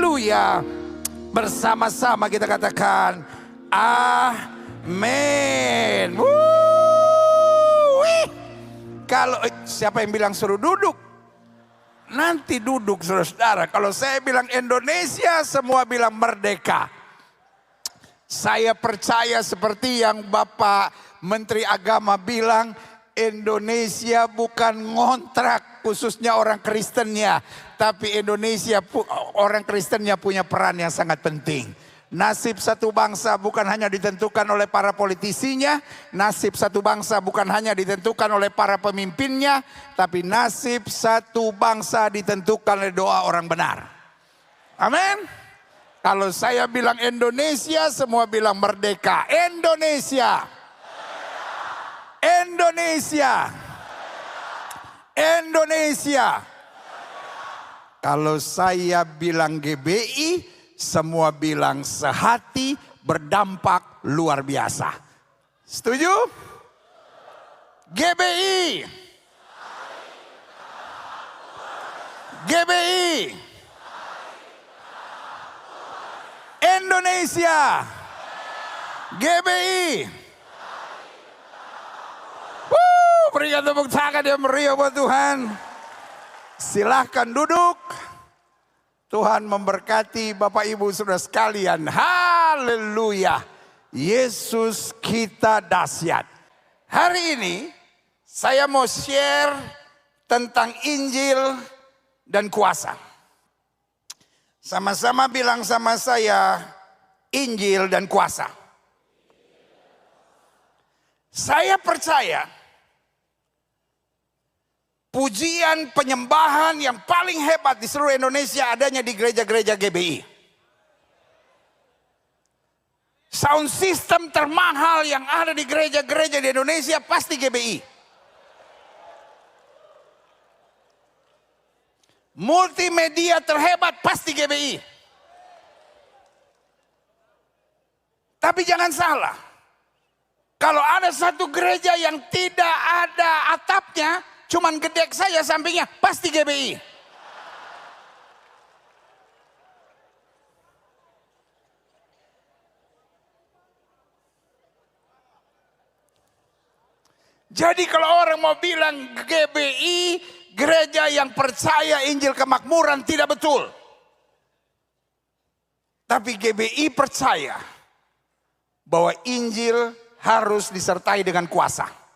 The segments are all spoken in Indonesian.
Haleluya. Bersama-sama kita katakan amin. Kalau siapa yang bilang suruh duduk? Nanti duduk saudara-saudara. Kalau saya bilang Indonesia, semua bilang merdeka. Saya percaya seperti yang Bapak Menteri Agama bilang, Indonesia bukan ngontrak khususnya orang Kristennya. Tapi Indonesia orang Kristennya punya peran yang sangat penting. Nasib satu bangsa bukan hanya ditentukan oleh para politisinya. Nasib satu bangsa bukan hanya ditentukan oleh para pemimpinnya. Tapi nasib satu bangsa ditentukan oleh doa orang benar. Amin. Kalau saya bilang Indonesia, semua bilang merdeka. Indonesia. Indonesia. Indonesia. Kalau saya bilang GBI, semua bilang sehati, berdampak luar biasa. Setuju? GBI. GBI. Indonesia. GBI. Berikan tepuk tangan yang meriah buat Tuhan. Silahkan duduk. Tuhan memberkati Bapak Ibu Saudara sekalian. Haleluya. Yesus kita dahsyat. Hari ini saya mau share tentang Injil dan kuasa. Sama-sama bilang sama saya, Injil dan kuasa. Saya percaya pujian penyembahan yang paling hebat di seluruh Indonesia adanya di gereja-gereja GBI. Sound system termahal yang ada di gereja-gereja di Indonesia pasti GBI. Multimedia terhebat pasti GBI. Tapi jangan salah. Kalau ada satu gereja yang tidak ada atapnya, cuman gedek saja sampingnya, pasti GBI. Jadi kalau orang mau bilang GBI, gereja yang percaya Injil kemakmuran, tidak betul. Tapi GBI percaya bahwa Injil harus disertai dengan kuasa.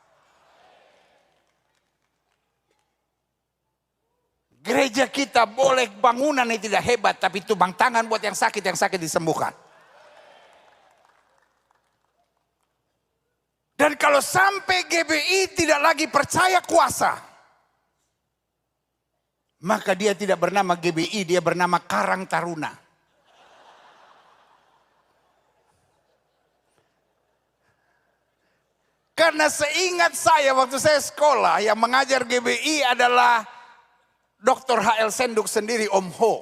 Gereja kita boleh bangunan yang tidak hebat, tapi tubang tangan buat yang sakit disembuhkan. Dan kalau sampai GBI tidak lagi percaya kuasa, maka dia tidak bernama GBI, dia bernama Karang Taruna. Karena seingat saya waktu saya sekolah, yang mengajar GBI adalah Dr. H.L. Senduk sendiri, Om Ho.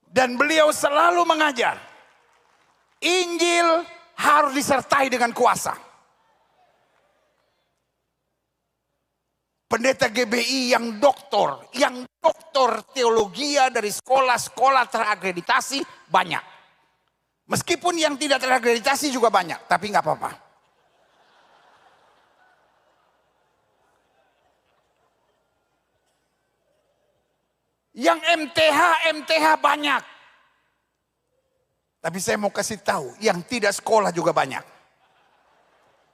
Dan beliau selalu mengajar, Injil harus disertai dengan kuasa. Pendeta GBI yang doktor teologi dari sekolah-sekolah terakreditasi banyak. Meskipun yang tidak terakreditasi juga banyak, tapi nggak apa-apa. Yang MTH banyak. Tapi saya mau kasih tahu, yang tidak sekolah juga banyak.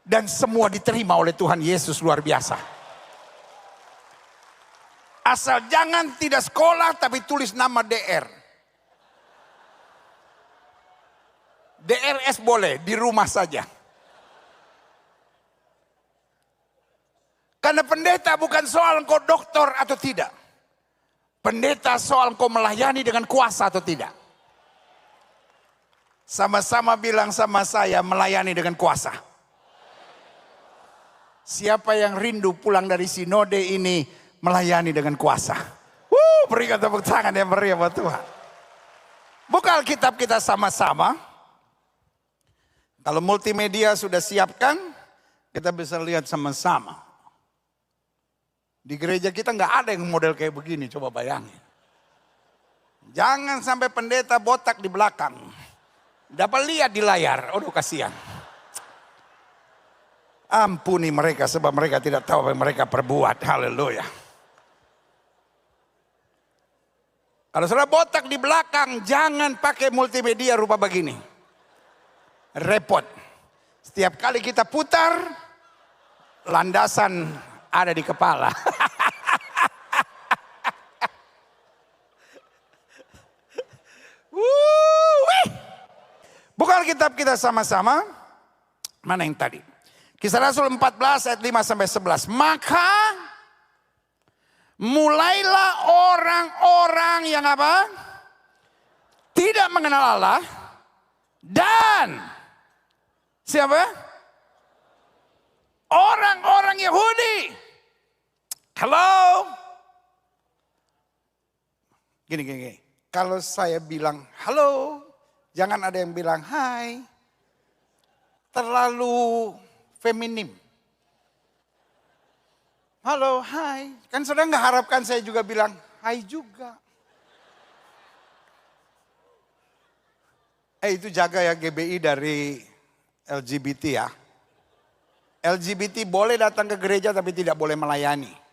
Dan semua diterima oleh Tuhan Yesus luar biasa. Asal jangan tidak sekolah tapi tulis nama DR. DRS boleh, di rumah saja. Karena pendeta bukan soal engkau doktor atau tidak. Pendeta soal engkau melayani dengan kuasa atau tidak. Sama-sama bilang sama saya, melayani dengan kuasa. Siapa yang rindu pulang dari sinode ini melayani dengan kuasa? Berikan tepuk tangan yang meriah buat Tuhan. Buka Alkitab kita sama-sama. Kalau multimedia sudah siapkan, kita bisa lihat sama-sama. Di gereja kita nggak ada yang model kayak begini, coba bayangin. Jangan sampai pendeta botak di belakang. Dapat lihat di layar. Aduh kasihan. Ampuni mereka sebab mereka tidak tahu apa yang mereka perbuat. Haleluya. Kalau saudara botak di belakang, jangan pakai multimedia rupa begini. Repot. Setiap kali kita putar, landasan ada di kepala. Bukan kitab kita sama-sama. Mana yang tadi? Kisah Rasul 14 ayat 5 sampai 11. Maka mulailah orang-orang yang apa? Tidak mengenal Allah dan siapa? Orang-orang Yahudi. Halo? Gini. Kalau saya bilang halo, jangan ada yang bilang hai. Terlalu feminim. Halo, hai. Kan saudara nggak harapkan saya juga bilang hai juga. Itu jaga ya GBI dari LGBT ya. LGBT boleh datang ke gereja tapi tidak boleh melayani.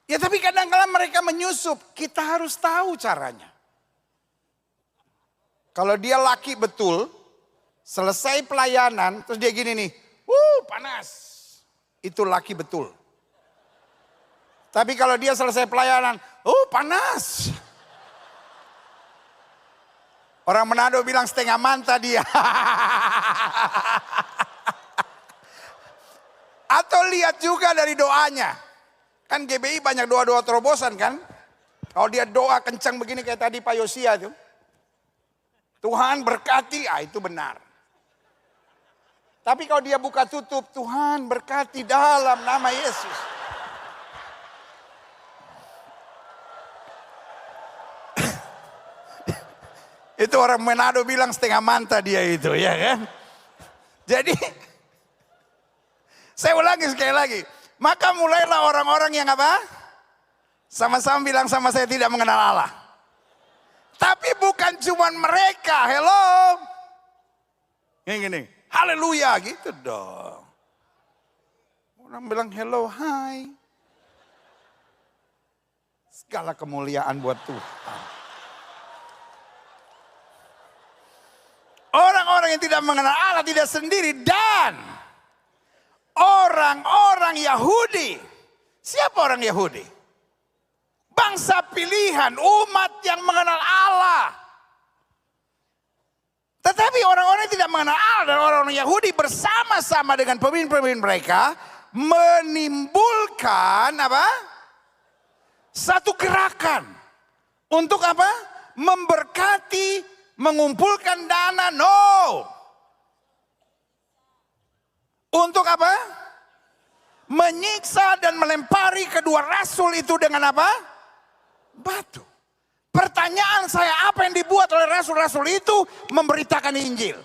Ya tapi kadang-kadang mereka menyusup. Kita harus tahu caranya. Kalau dia laki betul, selesai pelayanan, terus dia gini nih, panas. Itu laki betul. Tapi kalau dia selesai pelayanan, panas. Orang Manado bilang setengah manta dia. Atau lihat juga dari doanya. Kan GBI banyak doa-doa terobosan kan. Kalau dia doa kencang begini kayak tadi Pak Yosia tuh. Tuhan berkati, itu benar. Tapi kalau dia buka tutup, Tuhan berkati dalam nama Yesus. Itu orang Manado bilang setengah manta dia itu, ya kan? Jadi, saya ulangi sekali lagi. Maka mulailah orang-orang yang apa? Sama-sama bilang sama saya tidak mengenal Allah. Tapi bukan cuma mereka, hello. Gini, haleluya gitu dong. Orang bilang hello, hai. Segala kemuliaan buat Tuhan. Orang-orang yang tidak mengenal Allah tidak sendiri dan orang-orang Yahudi. Siapa orang Yahudi? Bangsa pilihan, umat yang mengenal Allah. Tetapi orang-orang yang tidak mengenal Allah dan orang-orang Yahudi bersama-sama dengan pemimpin-pemimpin mereka menimbulkan apa? Satu gerakan untuk apa? Memberkati, mengumpulkan dana, no. Untuk apa? Menyiksa dan melempari kedua rasul itu dengan apa? Batu. Pertanyaan saya, apa yang dibuat oleh rasul-rasul itu memberitakan Injil?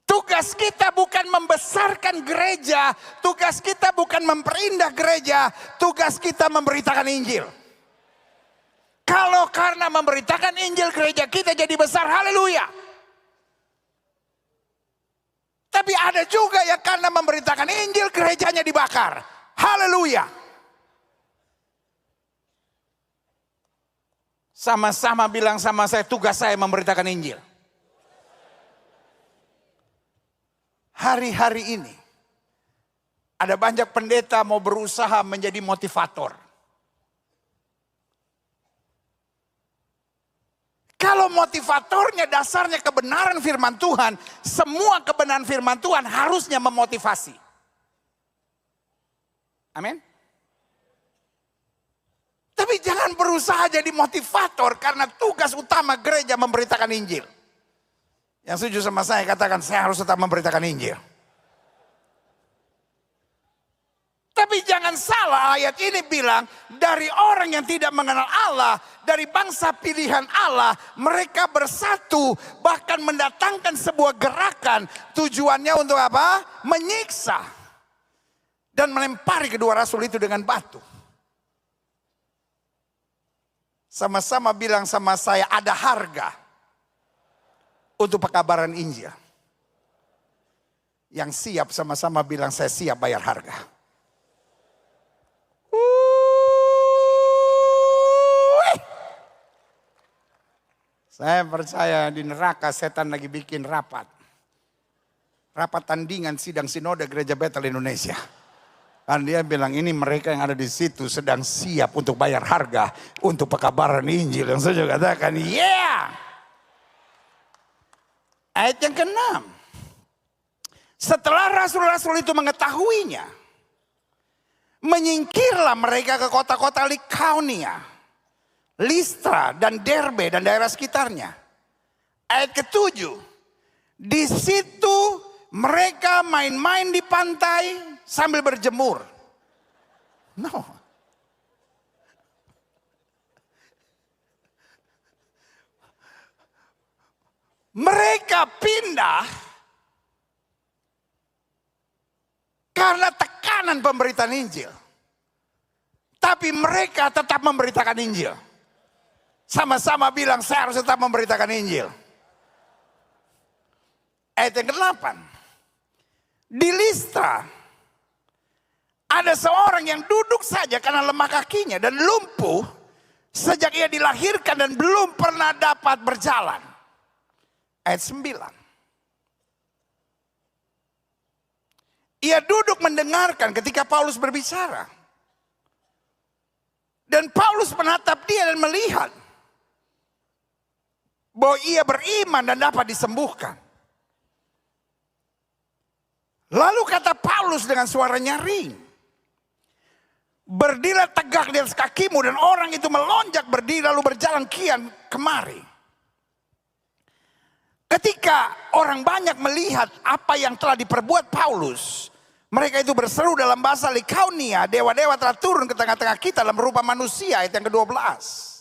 Tugas kita bukan membesarkan gereja, tugas kita bukan memperindah gereja, tugas kita memberitakan Injil. Kalau karena memberitakan Injil gereja kita jadi besar, haleluya. Tapi ada juga yang karena memberitakan Injil gerejanya dibakar, haleluya. Sama-sama bilang sama saya, tugas saya memberitakan Injil. Hari-hari ini ada banyak pendeta mau berusaha menjadi motivator. Kalau motivatornya dasarnya kebenaran firman Tuhan, semua kebenaran firman Tuhan harusnya memotivasi. Amin. Tapi jangan berusaha jadi motivator karena tugas utama gereja memberitakan Injil. Yang setuju sama saya katakan saya harus tetap memberitakan Injil. Tapi jangan salah, ayat ini bilang dari orang yang tidak mengenal Allah, dari bangsa pilihan Allah, mereka bersatu bahkan mendatangkan sebuah gerakan, tujuannya untuk apa? Menyiksa dan melempari kedua rasul itu dengan batu. Sama-sama bilang sama saya, ada harga untuk pekabaran Injil. Yang siap sama-sama bilang, saya siap bayar harga. Saya percaya di neraka setan lagi bikin rapat. Rapat tandingan sidang sinode Gereja Betel Indonesia. Dan dia bilang, ini mereka yang ada di situ sedang siap untuk bayar harga untuk pekabaran Injil. Yang saya juga katakan, yeah. Ayat yang ke-6. Setelah rasul-rasul itu mengetahuinya, menyingkirlah mereka ke kota-kota Likaonia, Listra dan Derbe dan daerah sekitarnya. Ayat ke-7. Di situ mereka main-main di pantai sambil berjemur. No. Mereka pindah karena tekanan pemberitaan Injil. Tapi mereka tetap memberitakan Injil. Sama-sama bilang, saya harus tetap memberitakan Injil. Ayat yang ke-8. Di Listra ada seorang yang duduk saja karena lemah kakinya dan lumpuh sejak ia dilahirkan dan belum pernah dapat berjalan. Ayat 9. Ia duduk mendengarkan ketika Paulus berbicara. Dan Paulus menatap dia dan melihat bahwa ia beriman dan dapat disembuhkan. Lalu kata Paulus dengan suara nyaring, berdirilah tegak di atas kakimu, dan orang itu melonjak berdiri lalu berjalan kian kemari. Ketika orang banyak melihat apa yang telah diperbuat Paulus, mereka itu berseru dalam bahasa Likaonia, dewa-dewa telah turun ke tengah-tengah kita dalam rupa manusia. Ayat yang ke-12.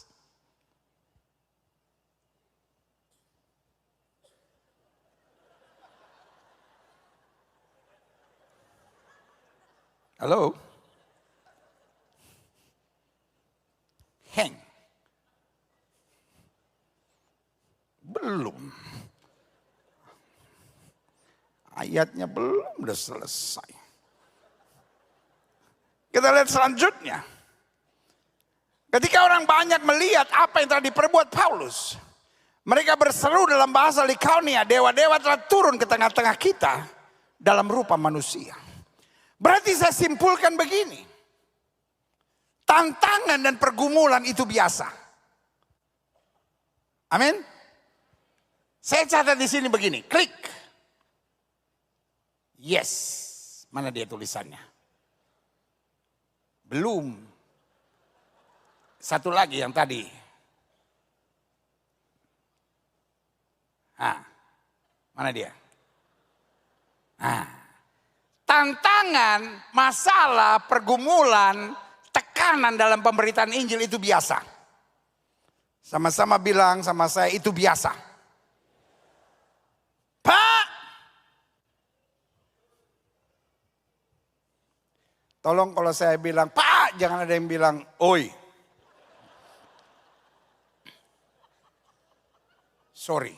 Halo? Heng. Belum. Ayatnya belum udah selesai. Kita lihat selanjutnya. Ketika orang banyak melihat apa yang telah diperbuat Paulus, mereka berseru dalam bahasa Likaonia, dewa-dewa telah turun ke tengah-tengah kita dalam rupa manusia. Berarti saya simpulkan begini. Tantangan dan pergumulan itu biasa. Amin. Saya catat di sini begini, klik. Yes. Mana dia tulisannya? Belum. Satu lagi yang tadi. Mana dia? Tantangan, masalah, pergumulan, tekanan dalam pemberitaan Injil itu biasa. Sama-sama bilang sama saya, itu biasa. Pak, tolong kalau saya bilang, Pak, jangan ada yang bilang, oi. Sorry.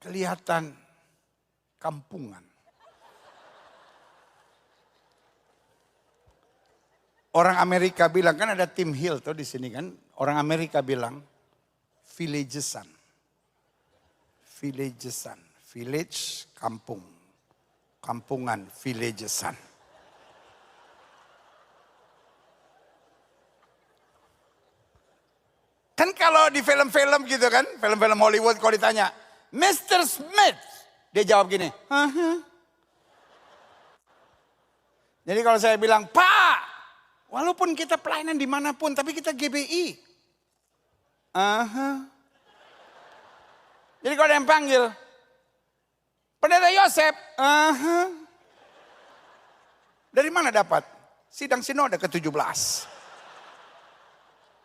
Kelihatan kampungan. Orang Amerika bilang, kan ada Tim Hill tuh di sini kan. Orang Amerika bilang, villagesan. Villagesan. Village, kampung. Kampungan, villagesan. Kan kalau di film-film gitu kan, film-film Hollywood kalau ditanya, Mr. Smith, dia jawab gini, Jadi kalau saya bilang, Pak, walaupun kita pelayanan dimanapun, tapi kita GBI. Jadi kalau ada yang panggil, Pendeta Yosep, dari mana dapat? Sidang Sinode ke-17.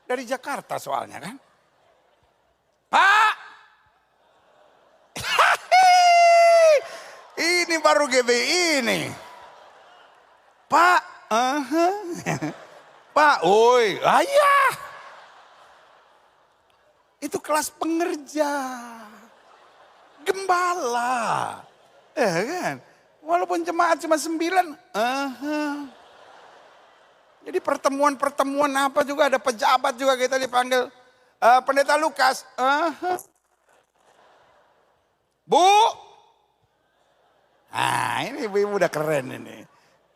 Dari Jakarta soalnya kan. Pak, ini baru GBI ini. Pak, Pak, oi, ayah. Itu kelas pengerja. Gembala. Kan? Walaupun jemaat cuma 9. Jadi pertemuan-pertemuan apa juga, ada pejabat juga kita dipanggil. Pendeta Lukas. Bu. Nah ini ibu-ibu udah keren ini.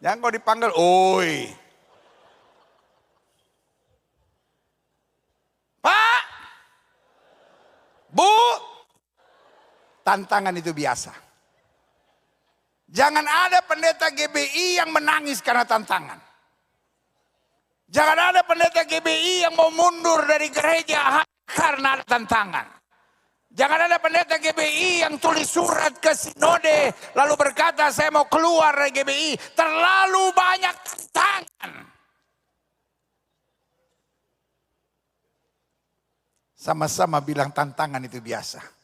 Jangan kau dipanggil, oi. Pak. Bu. Tantangan itu biasa. Jangan ada pendeta GBI yang menangis karena tantangan. Jangan ada pendeta GBI yang mau mundur dari gereja karena ada tantangan. Jangan ada pendeta GBI yang tulis surat ke sinode lalu berkata saya mau keluar dari GBI. Terlalu banyak tantangan. Sama-sama bilang tantangan itu biasa.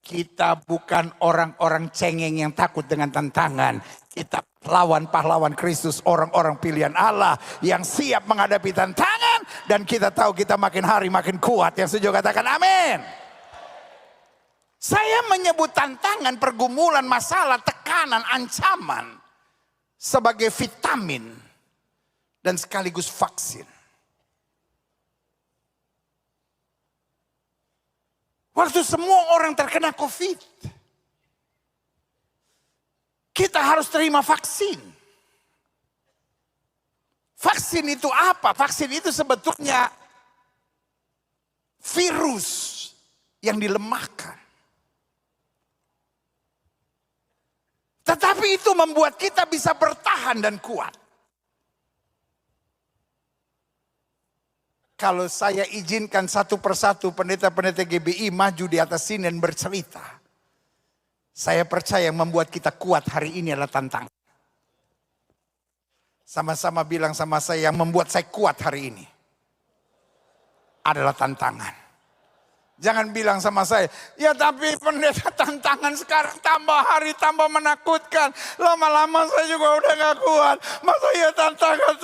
Kita bukan orang-orang cengeng yang takut dengan tantangan. Kita pahlawan Kristus, orang-orang pilihan Allah yang siap menghadapi tantangan. Dan kita tahu kita makin hari makin kuat. Yang setuju katakan amin. Saya menyebut tantangan, pergumulan, masalah, tekanan, ancaman sebagai vitamin dan sekaligus vaksin. Waktu semua orang terkena COVID, kita harus terima vaksin. Vaksin itu apa? Vaksin itu sebetulnya virus yang dilemahkan. Tetapi itu membuat kita bisa bertahan dan kuat. Kalau saya izinkan satu persatu pendeta-pendeta GBI maju di atas sini dan bercerita. Saya percaya yang membuat kita kuat hari ini adalah tantangan. Sama-sama bilang sama saya, yang membuat saya kuat hari ini adalah tantangan. Jangan bilang sama saya, ya tapi pendeta tantangan sekarang tambah hari tambah menakutkan. Lama-lama saya juga udah gak kuat. Masa ya tantangan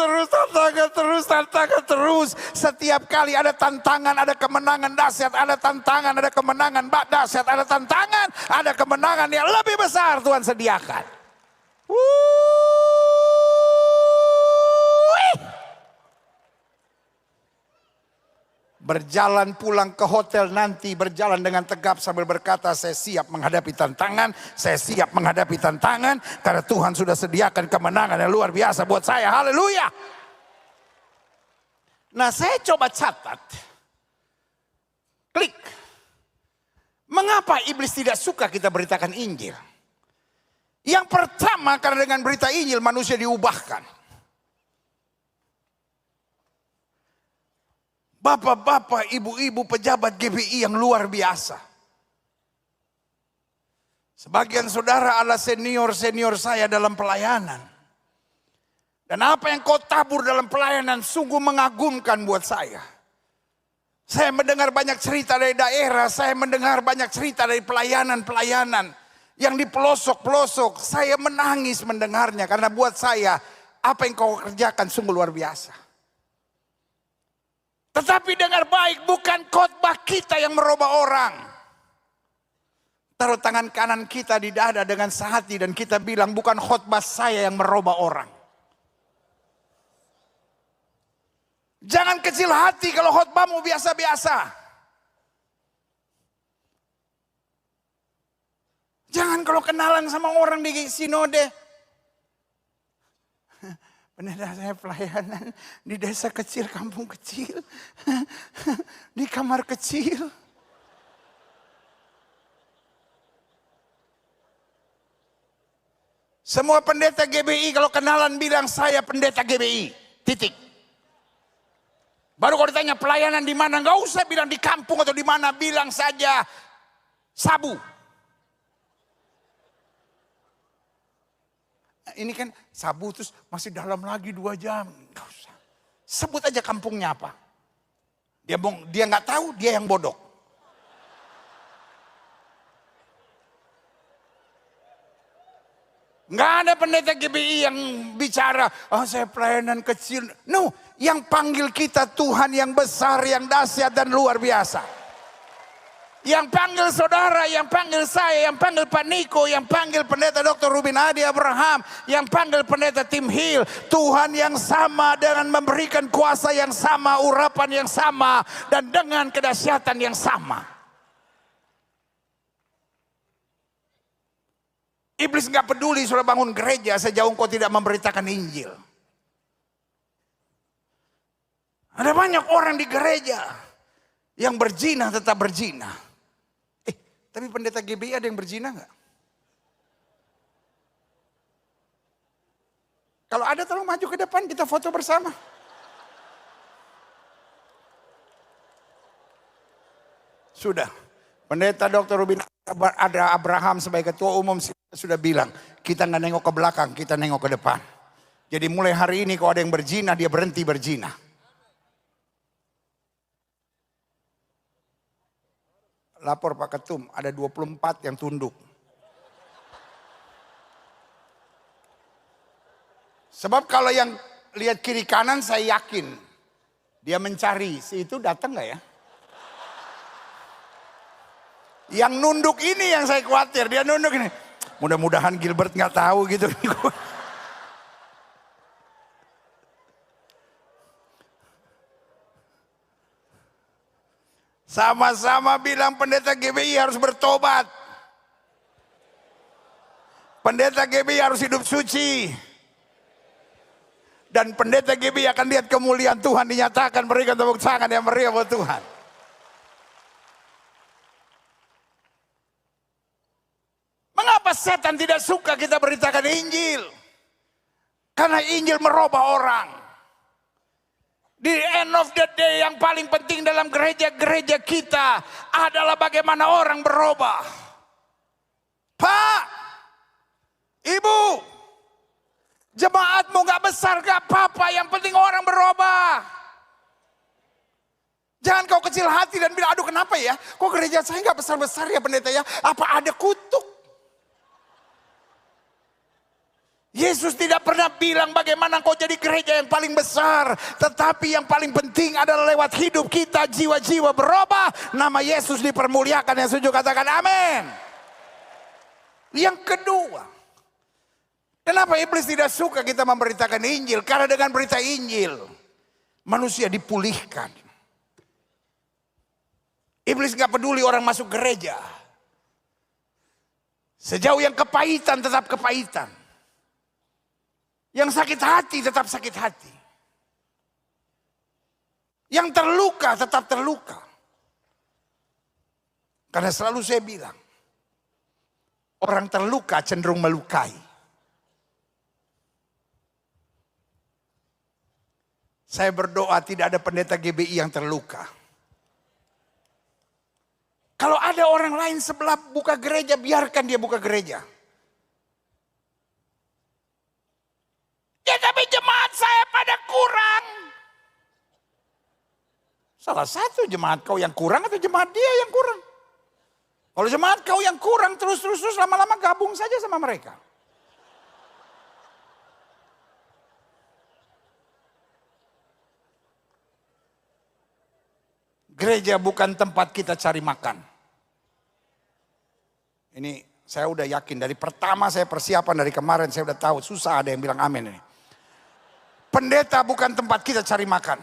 terus. Setiap kali ada tantangan, ada kemenangan dahsyat. Ada tantangan, ada kemenangan dahsyat. Ada tantangan, ada kemenangan yang lebih besar Tuhan sediakan. Berjalan pulang ke hotel nanti, berjalan dengan tegap sambil berkata, saya siap menghadapi tantangan, saya siap menghadapi tantangan, karena Tuhan sudah sediakan kemenangan yang luar biasa buat saya, haleluya. Nah saya coba catat, klik, mengapa iblis tidak suka kita beritakan Injil? Yang pertama, karena dengan berita Injil manusia diubahkan. Bapak-bapak, ibu-ibu pejabat GBI yang luar biasa. Sebagian saudara adalah senior-senior saya dalam pelayanan. Dan apa yang kau tabur dalam pelayanan sungguh mengagumkan buat saya. Saya mendengar banyak cerita dari daerah, saya mendengar banyak cerita dari pelayanan-pelayanan yang di pelosok-pelosok. Saya menangis mendengarnya karena buat saya apa yang kau kerjakan sungguh luar biasa. Tetapi dengar baik, bukan khotbah kita yang merubah orang. Taruh tangan kanan kita di dada dengan sehati dan kita bilang, bukan khotbah saya yang merubah orang. Jangan kecil hati kalau khotbahmu biasa-biasa. Jangan kalau kenalan sama orang di sinode. Pendeta saya pelayanan di desa kecil, kampung kecil, di kamar kecil. Semua pendeta GBI kalau kenalan bilang saya pendeta GBI, titik. Baru kalau ditanya pelayanan di mana, nggak usah bilang di kampung atau di mana, bilang saja Sabu. Ini kan Sabu terus masih dalam lagi 2 jam. Nggak usah. Sebut aja kampungnya apa. Dia nggak tahu, dia yang bodoh. Nggak ada pendeta GBI yang bicara, oh saya pelayanan kecil. No, yang panggil kita Tuhan yang besar, yang dahsyat dan luar biasa. Yang panggil saudara, yang panggil saya, yang panggil Pak Niko, yang panggil pendeta Dr. Rubin Adi Abraham, yang panggil pendeta Tim Hill. Tuhan yang sama dengan memberikan kuasa yang sama, urapan yang sama, dan dengan kedahsyatan yang sama. Iblis nggak peduli sudah bangun gereja sejauh engkau tidak memberitakan Injil. Ada banyak orang di gereja yang berzina tetap berzina. Tapi pendeta GBI ada yang berzina nggak? Kalau ada tolong maju ke depan kita foto bersama. Sudah. Pendeta Dr. Rubin ada Abraham sebagai ketua umum sudah bilang, kita nggak nengok ke belakang, kita nengok ke depan. Jadi mulai hari ini kalau ada yang berzina, dia berhenti berzina. Lapor Pak Ketum, ada 24 yang tunduk. Sebab kalau yang lihat kiri kanan saya yakin, dia mencari, si itu datang nggak ya? Yang nunduk ini yang saya khawatir, dia nunduk ini. Mudah-mudahan Gilbert nggak tahu gitu. Sama-sama bilang pendeta GBI harus bertobat. Pendeta GBI harus hidup suci. Dan pendeta GBI akan lihat kemuliaan Tuhan dinyatakan, berikan tepuk tangan yang meriah buat Tuhan. Mengapa setan tidak suka kita beritakan Injil? Karena Injil merubah orang. Di end of the day yang paling penting dalam gereja-gereja kita adalah bagaimana orang berubah. Pak, Ibu, jemaatmu gak besar gak apa-apa, yang penting orang berubah. Jangan kau kecil hati dan bilang, aduh kenapa ya, kok gereja saya gak besar-besar ya pendeta ya, apa ada kutuk? Yesus tidak pernah bilang bagaimana kau jadi gereja yang paling besar. Tetapi yang paling penting adalah lewat hidup kita jiwa-jiwa berubah. Nama Yesus dipermuliakan. Yang setuju katakan amin. Yang kedua, kenapa iblis tidak suka kita memberitakan Injil? Karena dengan berita Injil manusia dipulihkan. Iblis gak peduli orang masuk gereja. Sejauh yang kepahitan tetap kepahitan. Yang sakit hati tetap sakit hati. Yang terluka tetap terluka. Karena selalu saya bilang, orang terluka cenderung melukai. Saya berdoa tidak ada pendeta GBI yang terluka. Kalau ada orang lain sebelah buka gereja, biarkan dia buka gereja. Ya tapi jemaat saya pada kurang. Salah satu jemaat kau yang kurang atau jemaat dia yang kurang? Kalau jemaat kau yang kurang terus lama-lama gabung saja sama mereka. Gereja bukan tempat kita cari makan. Ini saya udah yakin dari pertama saya persiapan dari kemarin saya udah tahu susah ada yang bilang amin ini. Pendeta bukan tempat kita cari makan.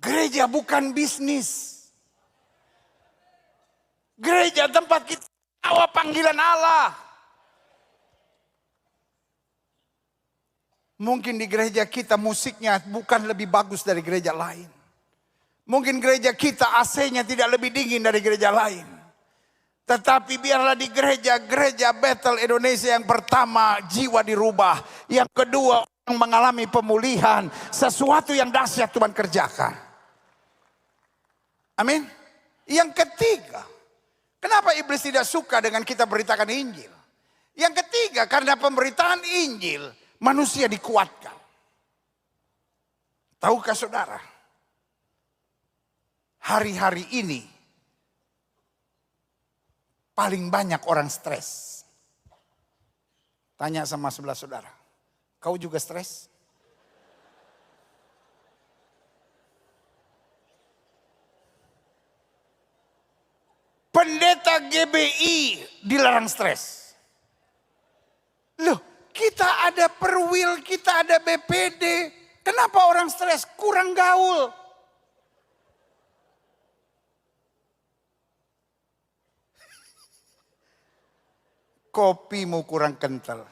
Gereja bukan bisnis. Gereja tempat kita bawa panggilan Allah. Mungkin di gereja kita musiknya bukan lebih bagus dari gereja lain. Mungkin gereja kita AC-nya tidak lebih dingin dari gereja lain. Tetapi biarlah di gereja Bethel Indonesia yang pertama jiwa dirubah. Yang kedua orang mengalami pemulihan. Sesuatu yang dahsyat Tuhan kerjakan. Amin. Yang ketiga, kenapa iblis tidak suka dengan kita beritakan Injil? Yang ketiga, karena pemberitaan Injil manusia dikuatkan. Tahukah saudara? Hari-hari ini paling banyak orang stres? Tanya sama sebelah saudara. Kau juga stres? Pendeta GBI dilarang stres. Loh, kita ada perwil, kita ada BPD. Kenapa orang stres? Kurang gaul. Kopimu kurang kental.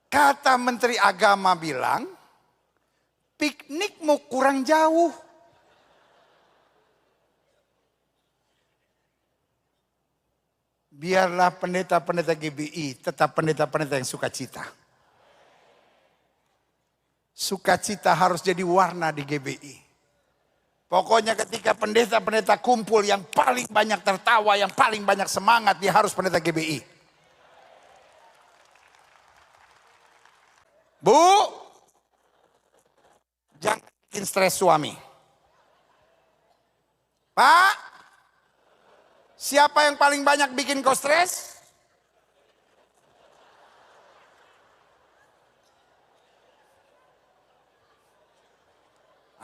Kata Menteri Agama bilang, piknikmu kurang jauh. Biarlah pendeta-pendeta GBI tetap pendeta-pendeta yang sukacita. Sukacita harus jadi warna di GBI. Pokoknya ketika pendeta-pendeta kumpul yang paling banyak tertawa, yang paling banyak semangat, dia harus pendeta GBI. Bu, jangan bikin stres suami. Pak, siapa yang paling banyak bikin kau stres?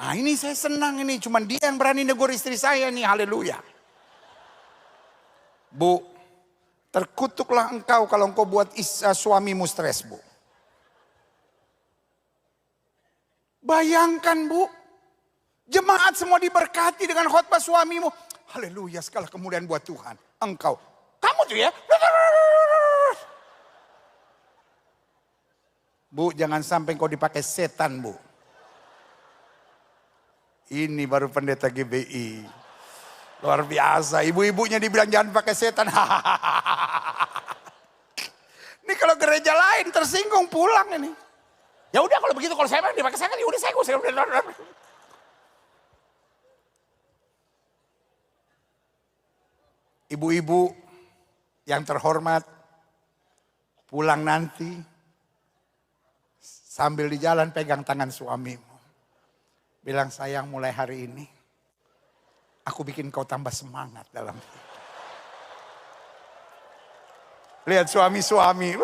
Nah ini saya senang ini, cuman dia yang berani negur istri saya nih, haleluya. Bu, terkutuklah engkau kalau engkau buat suamimu stres, Bu. Bayangkan, Bu, jemaat semua diberkati dengan khotbah suamimu. Haleluya, segala kemuliaan buat Tuhan. Engkau, kamu tuh ya. Bu, jangan sampai engkau dipakai setan, Bu. Ini baru pendeta GBI. Luar biasa. Ibu-ibunya dibilang jangan pakai setan. Ini kalau gereja lain tersinggung pulang ini. Ya udah kalau begitu, kalau saya bilang dipakai setan, ya udah saya. Ibu-ibu yang terhormat, pulang nanti sambil di jalan pegang tangan suamimu. Bilang, sayang, mulai hari ini aku bikin kau tambah semangat dalam hidup. Lihat suami-suami.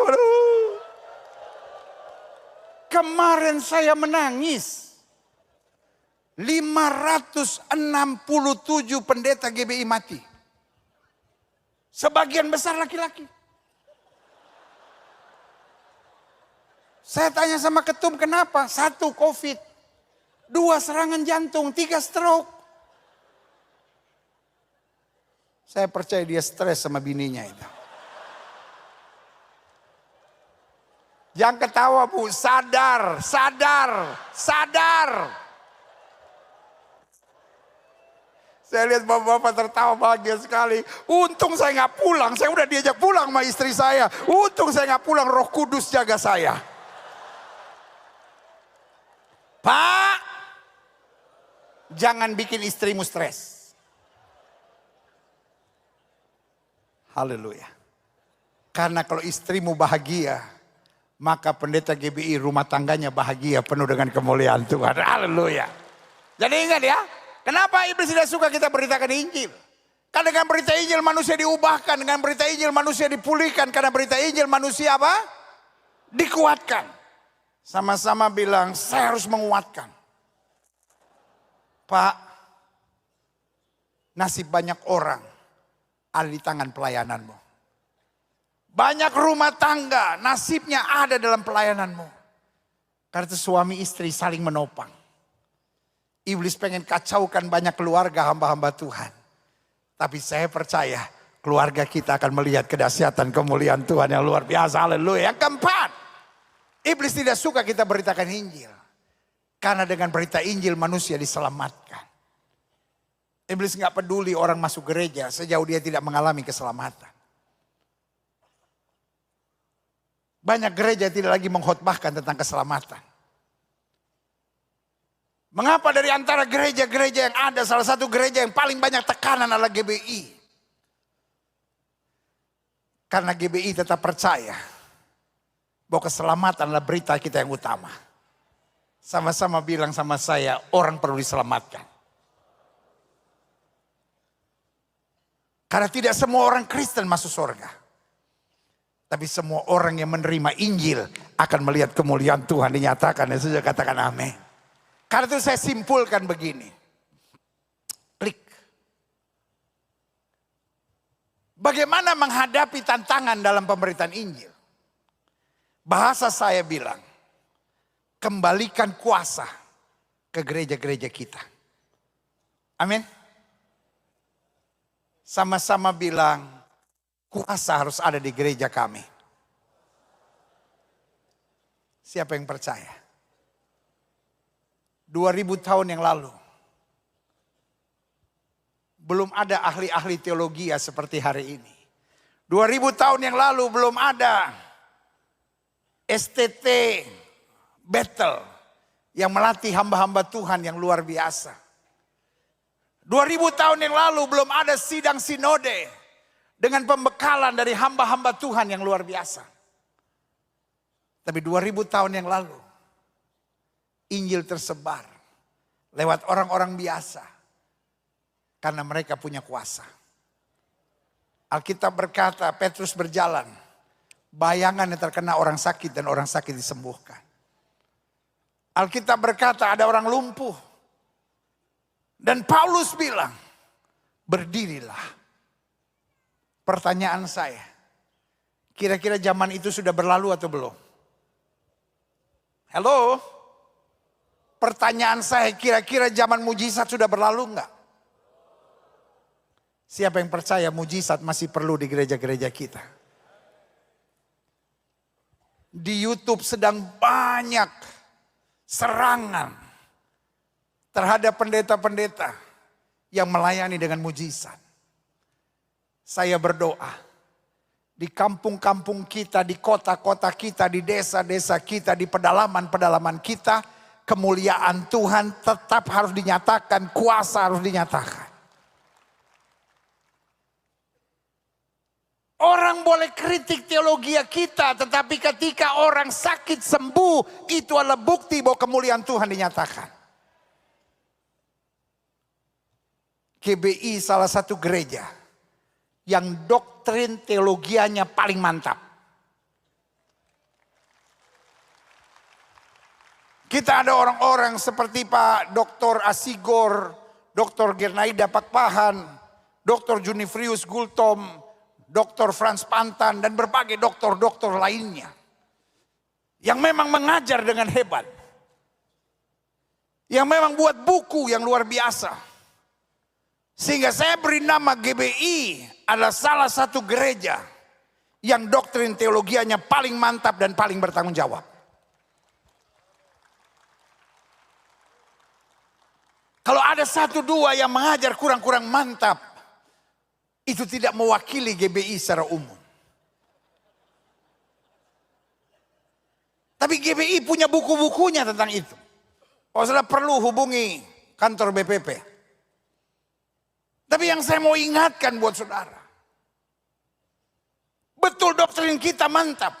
Kemarin saya menangis. 567 pendeta GBI mati. Sebagian besar laki-laki. Saya tanya sama ketum, kenapa? 1, COVID. 2, serangan jantung. 3, stroke. Saya percaya dia stres sama bininya itu. Jangan ketawa, Bu. Sadar. Saya lihat bapak-bapak tertawa bahagia sekali. Untung saya nggak pulang. Saya udah diajak pulang sama istri saya. Untung saya nggak pulang. Roh Kudus jaga saya. Pak, jangan bikin istrimu stres. Haleluya. Karena kalau istrimu bahagia, maka pendeta GBI rumah tangganya bahagia, penuh dengan kemuliaan Tuhan. Haleluya. Jadi ingat ya, kenapa iblis tidak suka kita beritakan Injil? Karena dengan berita Injil manusia diubahkan, dengan berita Injil manusia dipulihkan, karena berita Injil manusia apa? Dikuatkan. Sama-sama bilang, saya harus menguatkan. Pak, nasib banyak orang ada di tangan pelayananmu. Banyak rumah tangga nasibnya ada dalam pelayananmu. Karena itu suami istri saling menopang. Iblis pengen kacaukan banyak keluarga hamba-hamba Tuhan. Tapi saya percaya keluarga kita akan melihat kedahsyatan kemuliaan Tuhan yang luar biasa. Haleluya. Yang keempat, iblis tidak suka kita beritakan Injil. Karena dengan berita Injil manusia diselamatkan. Iblis nggak peduli orang masuk gereja sejauh dia tidak mengalami keselamatan. Banyak gereja tidak lagi mengkhotbahkan tentang keselamatan. Mengapa dari antara gereja-gereja yang ada, salah satu gereja yang paling banyak tekanan adalah GBI? Karena GBI tetap percaya bahwa keselamatan adalah berita kita yang utama. Sama-sama bilang sama saya, orang perlu diselamatkan. Karena tidak semua orang Kristen masuk surga. Tapi semua orang yang menerima Injil akan melihat kemuliaan Tuhan dinyatakan. Dan sudah katakan amin. Karena itu saya simpulkan begini. Klik. Bagaimana menghadapi tantangan dalam pemberitaan Injil? Bahasa saya bilang, kembalikan kuasa ke gereja-gereja kita. Amin. Sama-sama bilang, kuasa harus ada di gereja kami. Siapa yang percaya? 2000 tahun yang lalu, belum ada ahli-ahli teologi seperti hari ini. 2000 tahun yang lalu belum ada STT Battle yang melatih hamba-hamba Tuhan yang luar biasa. 2000 tahun yang lalu belum ada sidang sinode dengan pembekalan dari hamba-hamba Tuhan yang luar biasa. Tapi 2000 tahun yang lalu, Injil tersebar lewat orang-orang biasa karena mereka punya kuasa. Alkitab berkata, Petrus berjalan, bayangan yang terkena orang sakit dan orang sakit disembuhkan. Alkitab berkata ada orang lumpuh. Dan Paulus bilang, berdirilah. Pertanyaan saya, kira-kira zaman itu sudah berlalu atau belum? Halo? Pertanyaan saya, kira-kira zaman mujizat sudah berlalu enggak? Siapa yang percaya mujizat masih perlu di gereja-gereja kita? Di YouTube sedang banyak serangan terhadap pendeta-pendeta yang melayani dengan mujizat. Saya berdoa, di kampung-kampung kita, di kota-kota kita, di desa-desa kita, di pedalaman-pedalaman kita, kemuliaan Tuhan tetap harus dinyatakan, kuasa harus dinyatakan. Orang boleh kritik teologi kita, tetapi ketika orang sakit sembuh, itu adalah bukti bahwa kemuliaan Tuhan dinyatakan. GBI salah satu gereja yang doktrin teologianya paling mantap. Kita ada orang-orang seperti Pak Dr. Asigor, Dr. Gernaida Pakpahan, Dr. Junifrius Gultom, Dr. Franz Pantan, dan berbagai doktor-doktor lainnya. Yang memang mengajar dengan hebat. Yang memang buat buku yang luar biasa. Sehingga saya beri nama GBI adalah salah satu gereja yang doktrin teologianya paling mantap dan paling bertanggung jawab. Kalau ada satu dua yang mengajar kurang-kurang mantap, itu tidak mewakili GBI secara umum. Tapi GBI punya buku-bukunya tentang itu. Kalau saudara perlu hubungi kantor BPP. Tapi yang saya mau ingatkan buat saudara. Betul doktrin kita mantap.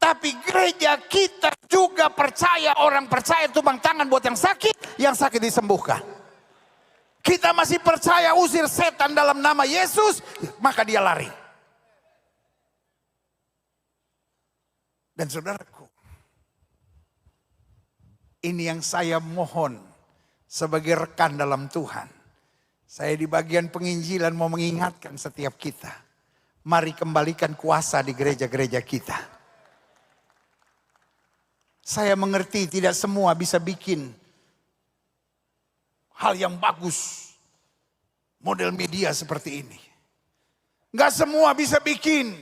Tapi gereja kita juga percaya, orang percaya tumbang tangan buat yang sakit disembuhkan. Kita masih percaya usir setan dalam nama Yesus, maka dia lari. Dan saudaraku, ini yang saya mohon sebagai rekan dalam Tuhan. Saya di bagian penginjilan mau mengingatkan setiap kita. Mari kembalikan kuasa di gereja-gereja kita. Saya mengerti tidak semua bisa bikin hal yang bagus. Model media seperti ini. Gak semua bisa bikin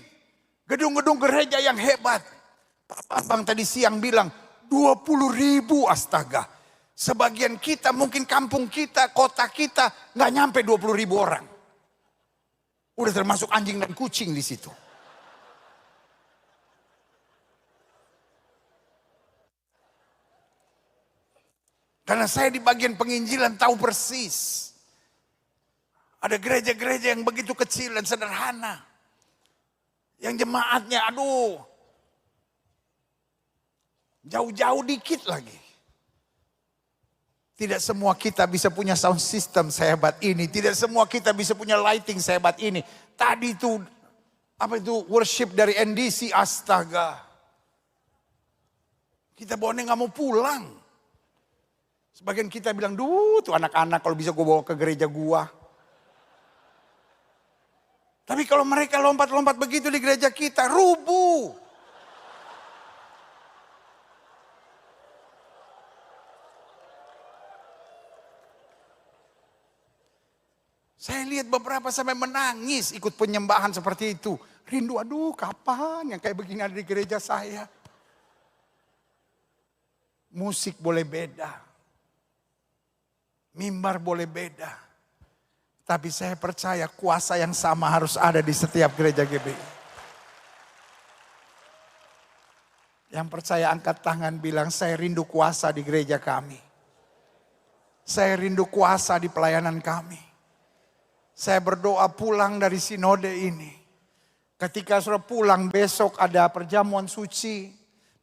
gedung-gedung gereja yang hebat. Pak Bang tadi siang bilang 20.000, astaga. Sebagian kita, mungkin kampung kita, kota kita, nggak nyampe 20.000 orang. Udah termasuk anjing dan kucing di situ. Karena saya di bagian penginjilan tahu persis. Ada gereja-gereja yang begitu kecil dan sederhana. Yang jemaatnya, aduh, jauh-jauh dikit lagi. Tidak semua kita bisa punya sound system sehebat ini. Tidak semua kita bisa punya lighting sehebat ini. Tadi itu, worship dari NDC, astaga. Kita bawaannya gak mau pulang. Sebagian kita bilang, tuh anak-anak kalau bisa gue bawa ke gereja gua. Tapi kalau mereka lompat-lompat begitu di gereja kita, rubuh. Saya lihat beberapa sampai menangis ikut penyembahan seperti itu. Rindu, aduh kapan yang kayak begini ada di gereja saya. Musik boleh beda. Mimbar boleh beda. Tapi saya percaya kuasa yang sama harus ada di setiap gereja GBI. Yang percaya angkat tangan bilang, saya rindu kuasa di gereja kami. Saya rindu kuasa di pelayanan kami. Saya berdoa pulang dari sinode ini. Ketika saudara pulang besok ada perjamuan suci.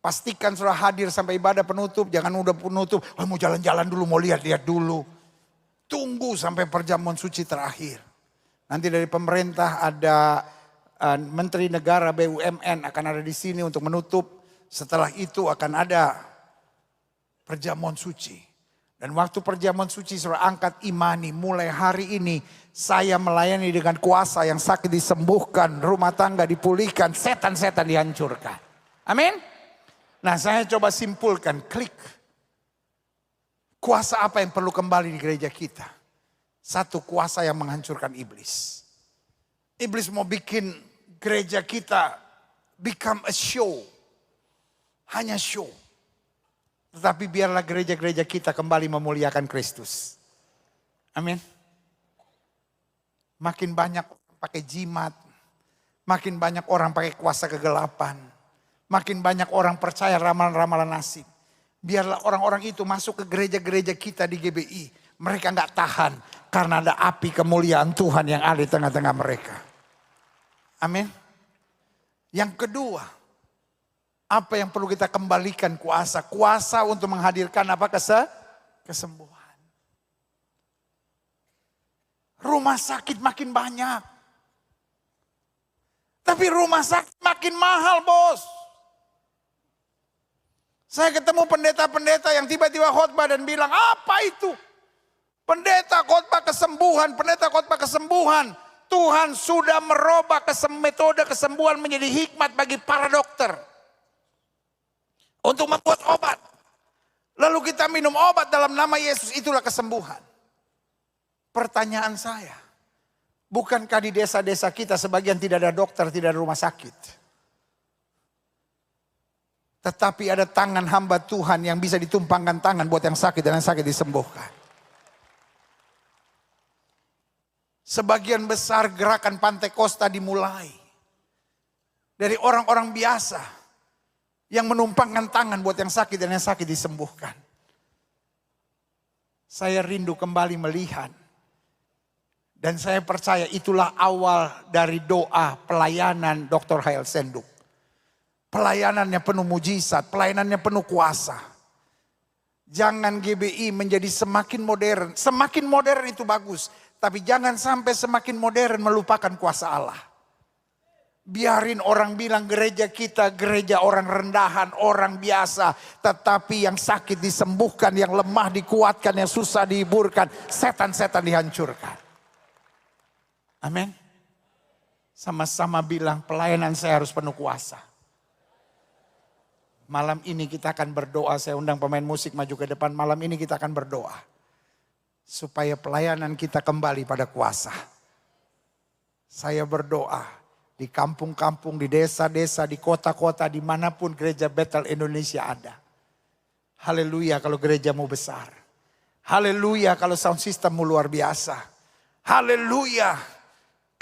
Pastikan saudara hadir sampai ibadah penutup. Jangan udah penutup, mau jalan-jalan dulu, mau lihat-lihat dulu. Tunggu sampai perjamuan suci terakhir. Nanti dari pemerintah ada Menteri Negara BUMN akan ada di sini untuk menutup. Setelah itu akan ada perjamuan suci. Dan waktu perjamuan suci saudara angkat imani, mulai hari ini saya melayani dengan kuasa, yang sakit disembuhkan, rumah tangga dipulihkan, setan-setan dihancurkan. Amin. Nah, saya coba simpulkan, klik. Kuasa apa yang perlu kembali di gereja kita? Satu, kuasa yang menghancurkan iblis. Iblis mau bikin gereja kita become a show. Hanya show. Tetapi biarlah gereja-gereja kita kembali memuliakan Kristus. Amin. Makin banyak pakai jimat. Makin banyak orang pakai kuasa kegelapan. Makin banyak orang percaya ramalan-ramalan nasib. Biarlah orang-orang itu masuk ke gereja-gereja kita di GBI. Mereka gak tahan karena ada api kemuliaan Tuhan yang ada di tengah-tengah mereka. Amin. Yang kedua, apa yang perlu kita kembalikan kuasa? Kuasa untuk menghadirkan apa? Kesembuhan. Rumah sakit makin banyak. Tapi rumah sakit makin mahal, bos. Saya ketemu pendeta-pendeta yang tiba-tiba khotbah dan bilang, apa itu? Pendeta khotbah kesembuhan, pendeta khotbah kesembuhan. Tuhan sudah merubah metode kesembuhan menjadi hikmat bagi para dokter. Untuk membuat obat. Lalu kita minum obat dalam nama Yesus, itulah kesembuhan. Pertanyaan saya, bukankah di desa-desa kita sebagian tidak ada dokter, tidak ada rumah sakit? Tetapi ada tangan hamba Tuhan yang bisa ditumpangkan tangan buat yang sakit dan yang sakit disembuhkan. Sebagian besar gerakan Pantai Kosta dimulai dari orang-orang biasa yang menumpangkan tangan buat yang sakit dan yang sakit disembuhkan. Saya rindu kembali melihat. Dan saya percaya itulah awal dari doa pelayanan Dr. Hael Senduk. Pelayanannya penuh mujizat, pelayanannya penuh kuasa. Jangan GBI menjadi semakin modern. Semakin modern itu bagus. Tapi jangan sampai semakin modern melupakan kuasa Allah. Biarin orang bilang gereja kita gereja orang rendahan, orang biasa. Tetapi yang sakit disembuhkan, yang lemah dikuatkan, yang susah dihiburkan. Setan-setan dihancurkan. Amin. Sama-sama bilang pelayanan saya harus penuh kuasa. Malam ini kita akan berdoa. Saya undang pemain musik maju ke depan. Malam ini kita akan berdoa. Supaya pelayanan kita kembali pada kuasa. Saya berdoa. Di kampung-kampung, di desa-desa, di kota-kota, dimanapun gereja Bethel Indonesia ada. Haleluya kalau gerejamu besar. Haleluya kalau sound systemmu luar biasa. Haleluya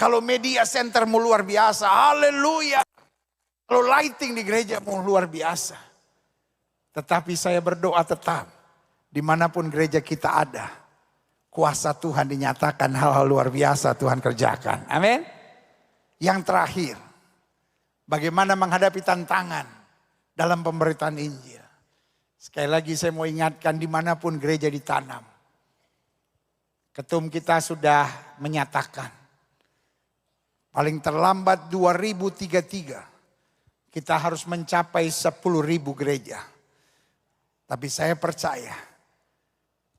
kalau media centermu luar biasa. Haleluya kalau lighting di gerejamu luar biasa. Tetapi saya berdoa tetap, dimanapun gereja kita ada, kuasa Tuhan dinyatakan, hal-hal luar biasa Tuhan kerjakan. Amin. Yang terakhir, bagaimana menghadapi tantangan dalam pemberitaan Injil. Sekali lagi saya mau ingatkan dimanapun gereja ditanam. Ketum kita sudah menyatakan paling terlambat 2033 kita harus mencapai 10.000 gereja. Tapi saya percaya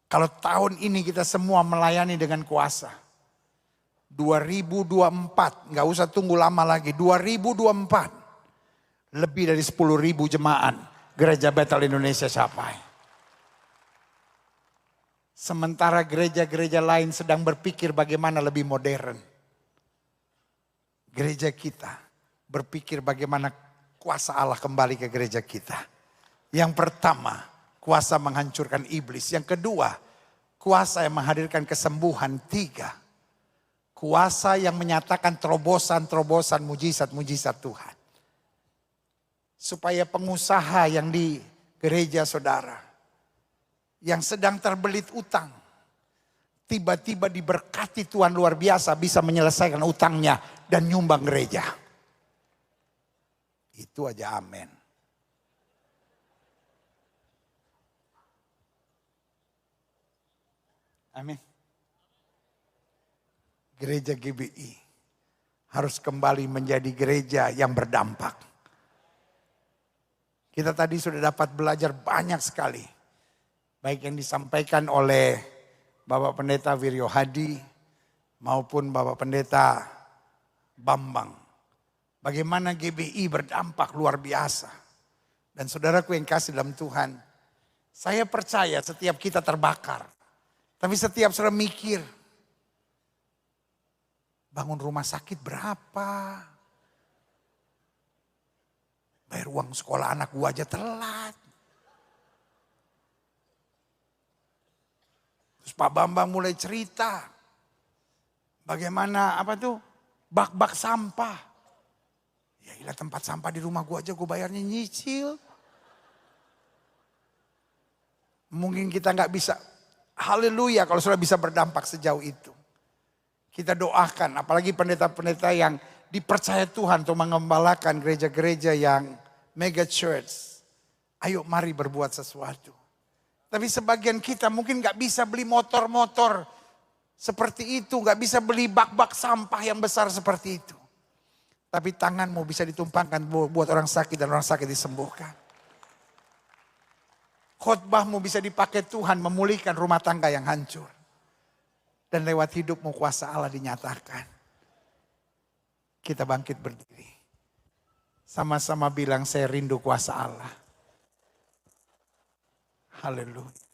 kalau tahun ini kita semua melayani dengan kuasa. 2024, nggak usah tunggu lama lagi. 2024 lebih dari 10.000 jemaat gereja Bethel Indonesia capai. Sementara gereja-gereja lain sedang berpikir bagaimana lebih modern. Gereja kita berpikir bagaimana kuasa Allah kembali ke gereja kita. Yang pertama, kuasa menghancurkan iblis. Yang kedua, kuasa yang menghadirkan kesembuhan. 3, kuasa yang menyatakan terobosan-terobosan mujizat-mujizat Tuhan. Supaya pengusaha yang di gereja saudara, yang sedang terbelit utang, tiba-tiba diberkati Tuhan luar biasa, bisa menyelesaikan utangnya dan nyumbang gereja. Itu aja amin. Amin. Gereja GBI harus kembali menjadi gereja yang berdampak. Kita tadi sudah dapat belajar banyak sekali. Baik yang disampaikan oleh Bapak Pendeta Wiryo Hadi maupun Bapak Pendeta Bambang. Bagaimana GBI berdampak luar biasa. Dan saudaraku yang kasih dalam Tuhan, saya percaya setiap kita terbakar. Tapi setiap saudara mikir, bangun rumah sakit berapa? Bayar uang sekolah anak gua aja telat. Terus Pak Bambang mulai cerita bagaimana bak-bak sampah. Ya ilah, tempat sampah di rumah gua aja gue bayarnya nyicil. Mungkin kita nggak bisa, haleluya kalau sudah bisa berdampak sejauh itu. Kita doakan, apalagi pendeta-pendeta yang dipercaya Tuhan untuk mengembalakan gereja-gereja yang mega church. Ayo mari berbuat sesuatu. Tapi sebagian kita mungkin gak bisa beli motor-motor seperti itu. Gak bisa beli bak-bak sampah yang besar seperti itu. Tapi tanganmu bisa ditumpangkan buat orang sakit dan orang sakit disembuhkan. Khotbahmu bisa dipakai Tuhan memulihkan rumah tangga yang hancur. Dan lewat hidupmu kuasa Allah dinyatakan. Kita bangkit berdiri. Sama-sama bilang saya rindu kuasa Allah. Haleluya.